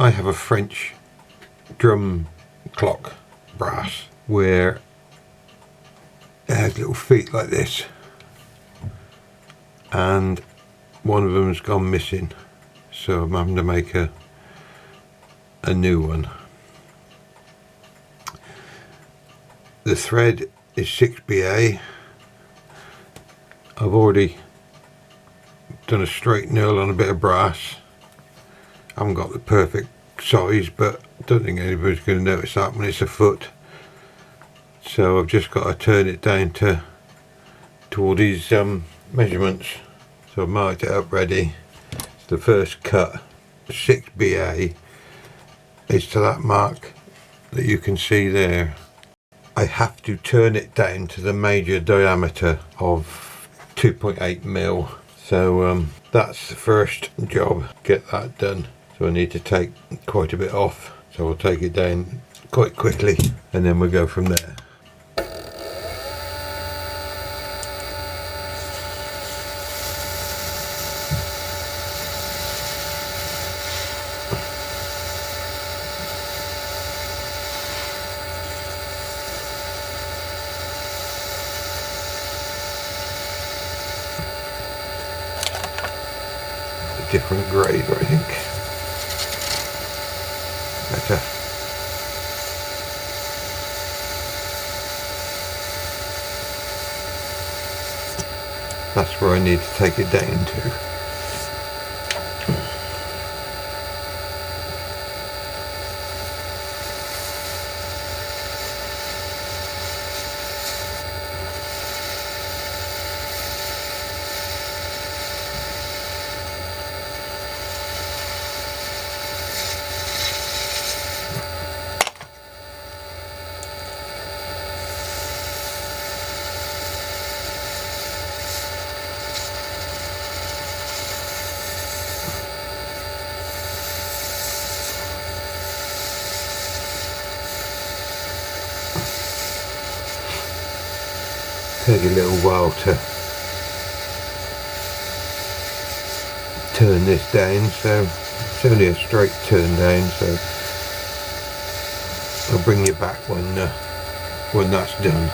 I have a French drum clock brass where it has little feet like this, and one of them's gone missing, so I'm having to make a new one. The thread is 6BA. I've already done a straight nail on a bit of brass. I haven't got the perfect size, but I don't think anybody's going to notice that when it's a foot. So I've just got to turn it down to all these measurements. So I've marked it up ready. So the first cut, 6BA, is to that mark that you can see there. I have to turn it down to the major diameter of 2.8 mil. So that's the first job, get that done. So I need to take quite a bit off. So I'll take it down quite quickly and then we'll go from there. Different grade, I think. Better. That's where I need to take it down to. Take a little while to turn this down, so it's only a straight turn down, so I'll bring you back when that's done.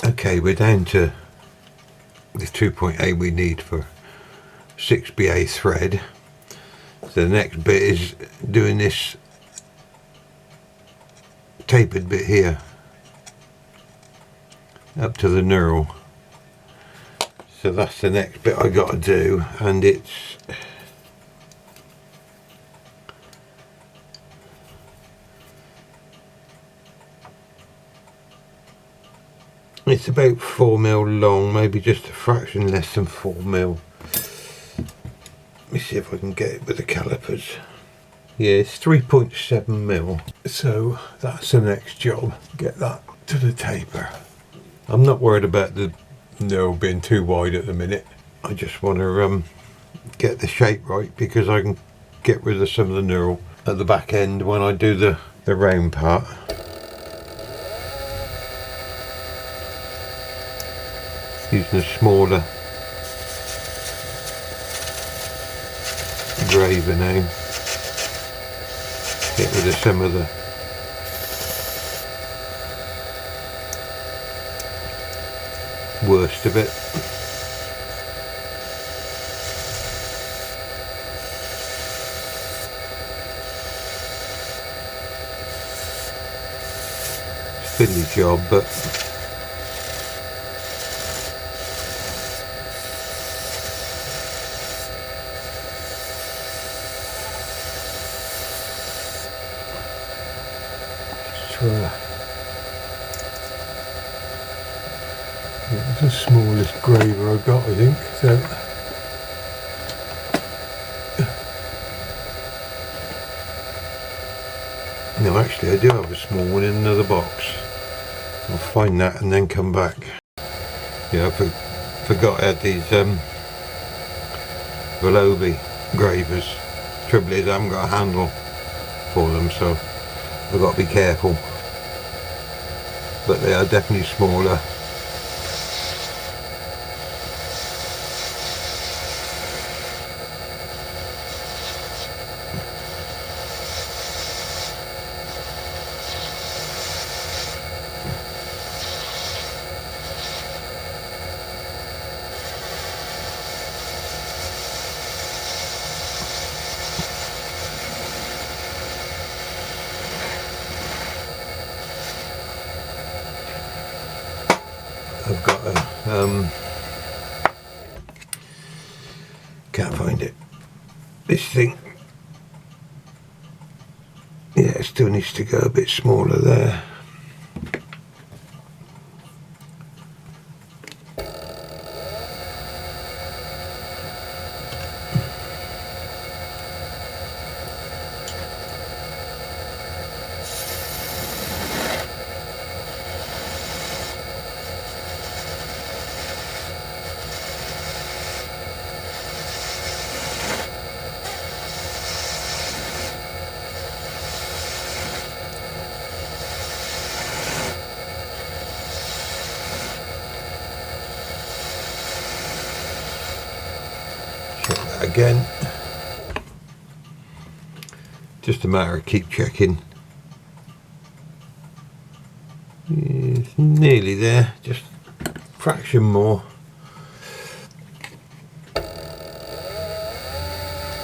Okay, we're down to the 2.8 we need for 6BA thread. So the next bit is doing this tapered bit here up to the knurl. So that's the next bit I got to do, and it's about 4 mil long, maybe just a fraction less than 4 mil. Let me see if I can get it with the calipers. Yeah, it's 3.7 mil. So that's the next job, get that to the taper. I'm not worried about the knurl being too wide at the minute. I just want to get the shape right, because I can get rid of some of the knurl at the back end when I do the round part. Using a smaller graver now. Get rid of some of the worst of it. Fiddly job, but it's the smallest graver I got, I think. So no, actually I do have a small one in another box. I'll find that and then come back. Yeah, I forgot I had these Velovi gravers. Trouble is I haven't got a handle for them, so I've got to be careful. But they are definitely smaller. Can't find it. This thing, yeah, it still needs to go a bit smaller there. Again, just a matter of keep checking. It's nearly there, just a fraction more.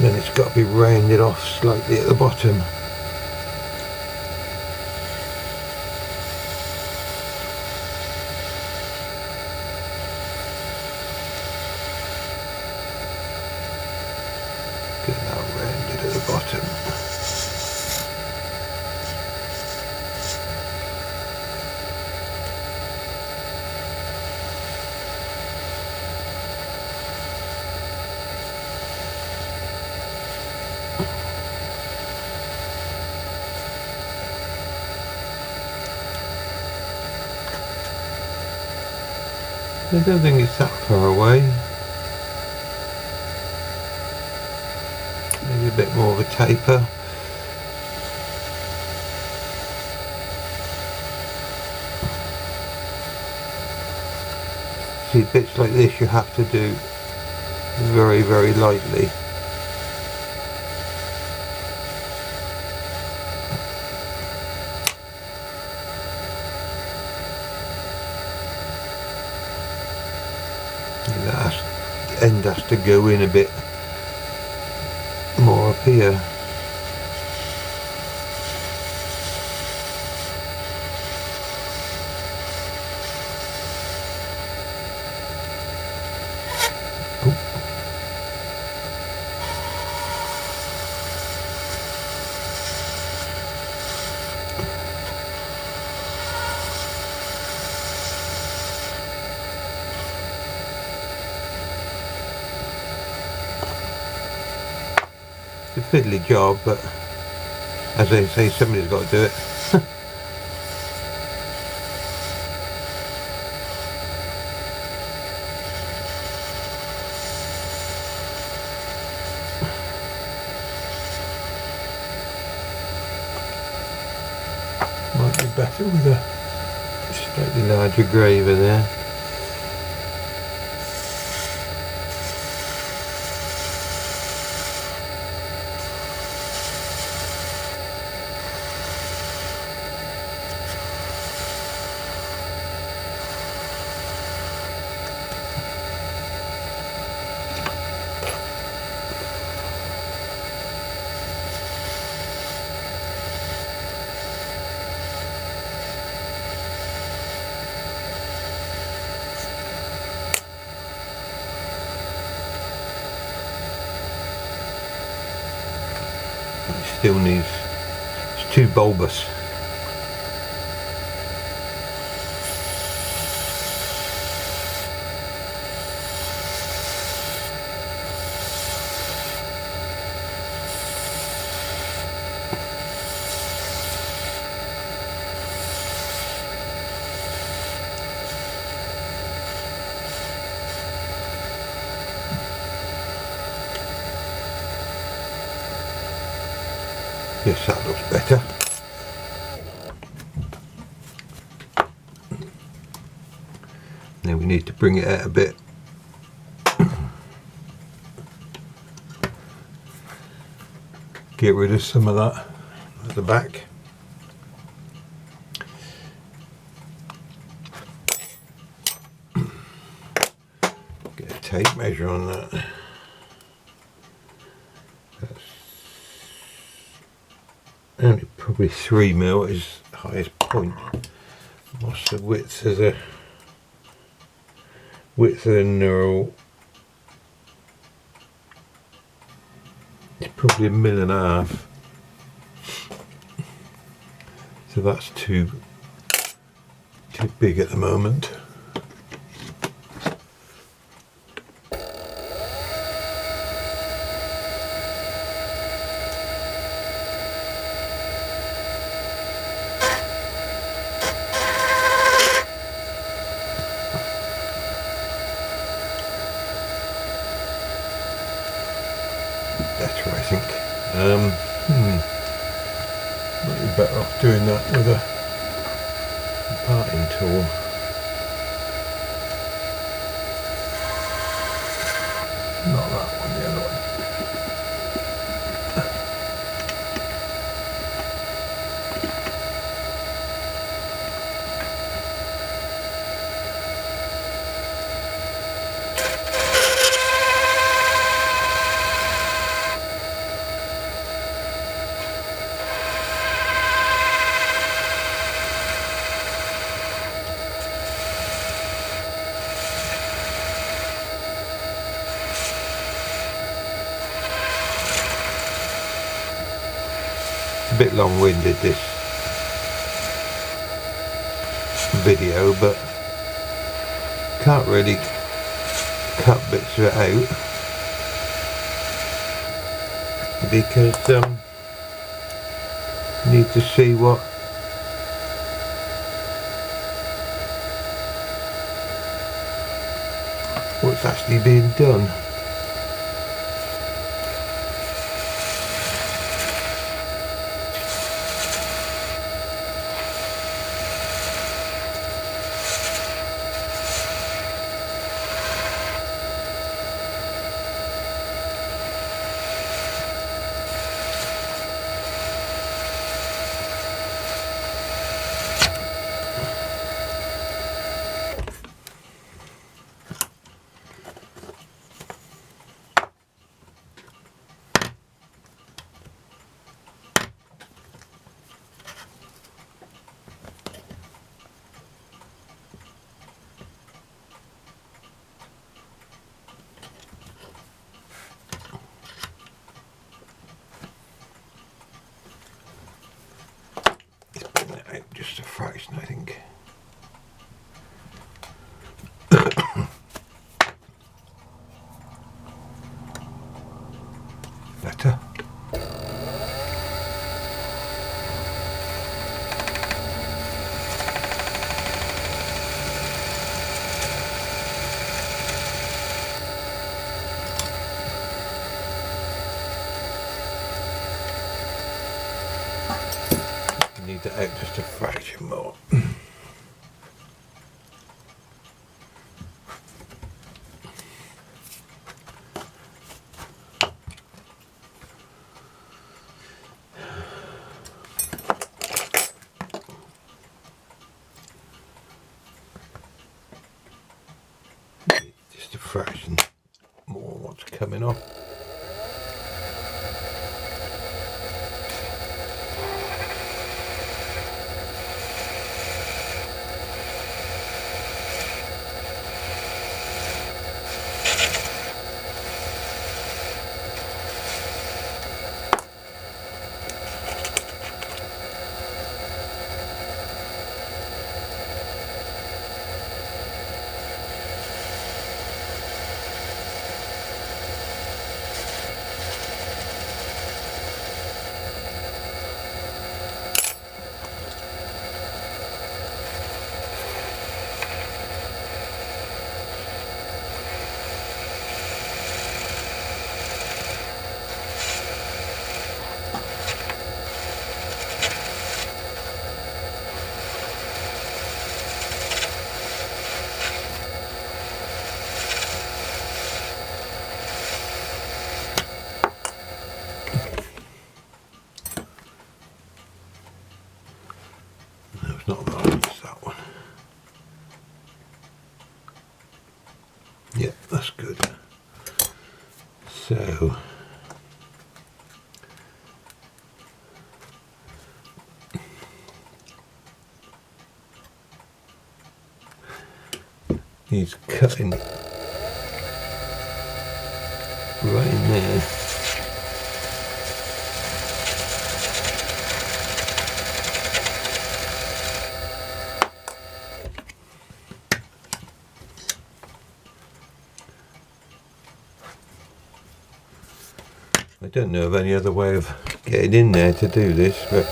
Then it's got to be rounded off slightly at the bottom. Rounded at the bottom. I don't think it's that far away. Maybe a bit more of a taper. See, bits like this you have to do very, very lightly. The end has to go in a bit more up here. A fiddly job, but as they say, somebody's got to do it. Might be better with a slightly larger graver there. Still needs, it's too bulbous. Yes, that looks better. Now we need to bring it out a bit. Get rid of some of that at the back. Get a tape measure on that. Only probably 3 mil is the highest point. What's the width of the width of the knurl is probably 1.5 mm. So that's too big at the moment. Better, I think. Might be better off doing that with a parting tool. Not that one, the other one. A bit long-winded this video, but can't really cut bits of it out because need to see what's actually being done. Just a fraction, I think. Better. Need that out just a fraction more. Just a fraction more what's coming off. Not that one, it's that one. Yeah, that's good. So He's cutting right in there. I don't know of any other way of getting in there to do this, but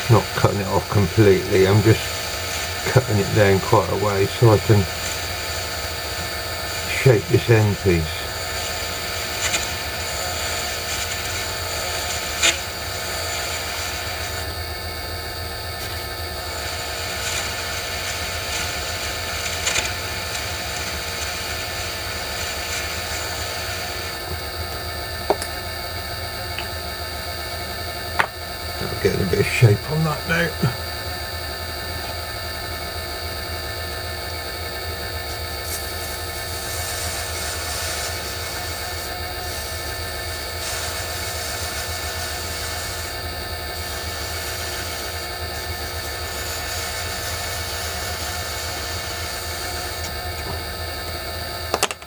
not cutting it off completely, I'm just cutting it down quite a way so I can shape this end piece. Getting a bit of shape on that now.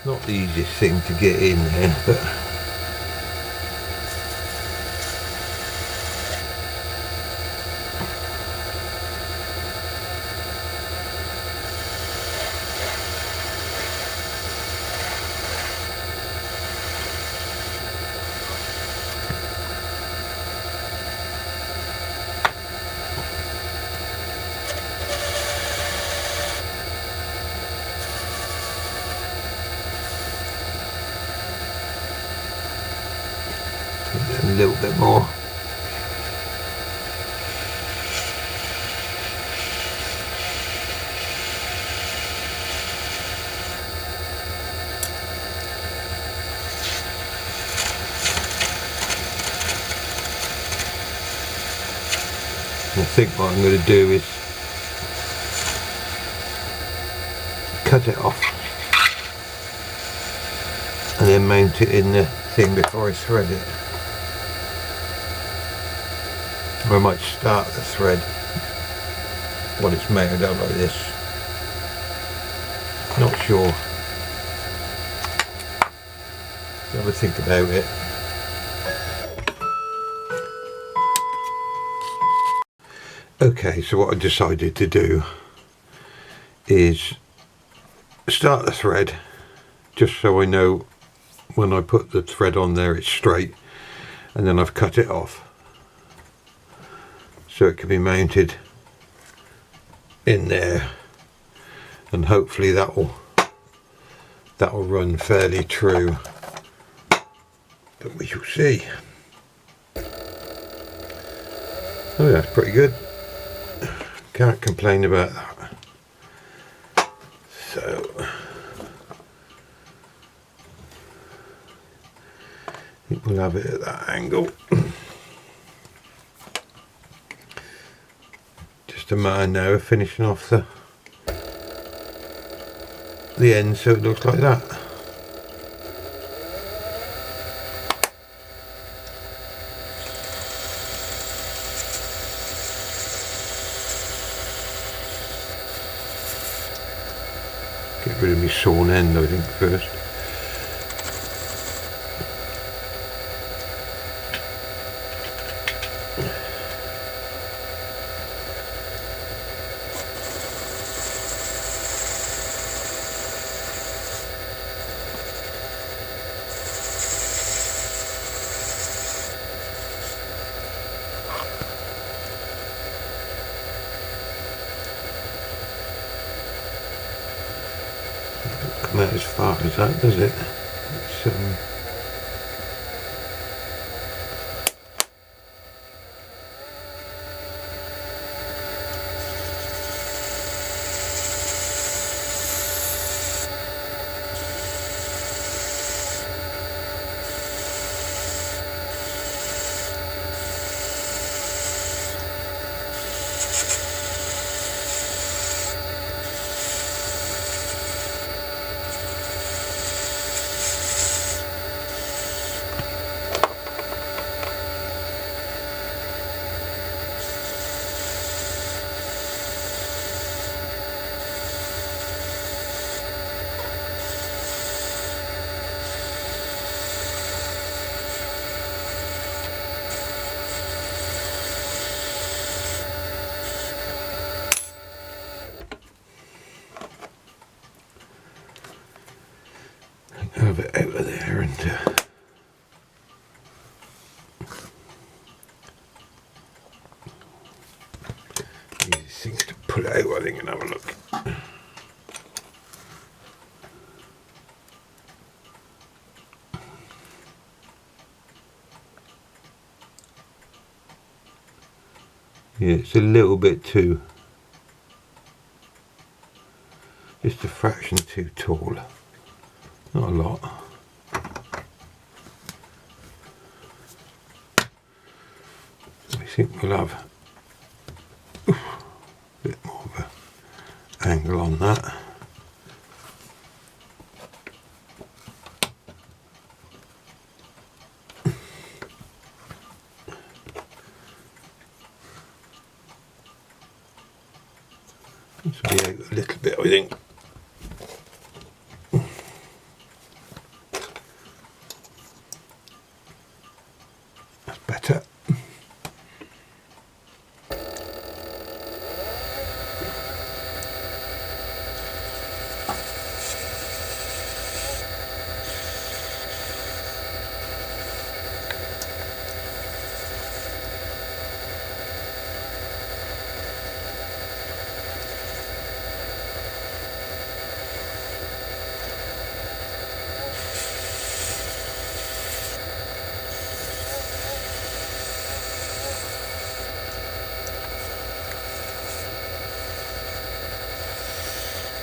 Not the easiest thing to get in there, but a little bit more. And I think what I'm going to do is cut it off and then mount it in the thing before I thread it. Or I might start the thread when it's mounted up like this. Not sure. Have a think about it. Okay, so what I decided to do is start the thread just so I know when I put the thread on there it's straight, and then I've cut it off so it can be mounted in there, and hopefully that will run fairly true, but we shall see. Oh, that's pretty good. Can't complain about that. So I think we'll have it at that angle. Just a matter now of finishing off the end so it looks like that. Get rid of my sawn end, I think, first. Come out as far as that, does it? It's, things to pull out, I think, and have a look. Yeah, it's a little bit too, just a fraction too tall. Not a lot. I think we'll have a bit more of an angle on that. This will be out a little bit, I think. That's better.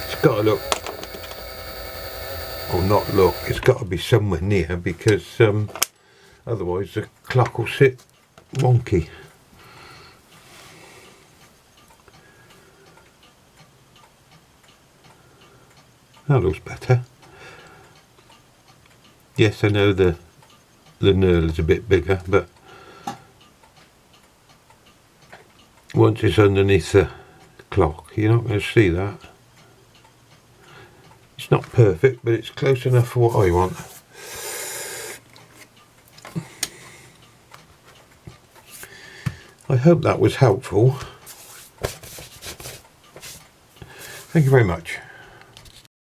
It's got to look, or not look, it's got to be somewhere near, because otherwise the clock will sit wonky. That looks better. Yes, I know the knurl is a bit bigger, but once it's underneath the clock, you're not going to see that. It's not perfect, but it's close enough for what I want. I hope that was helpful. Thank you very much.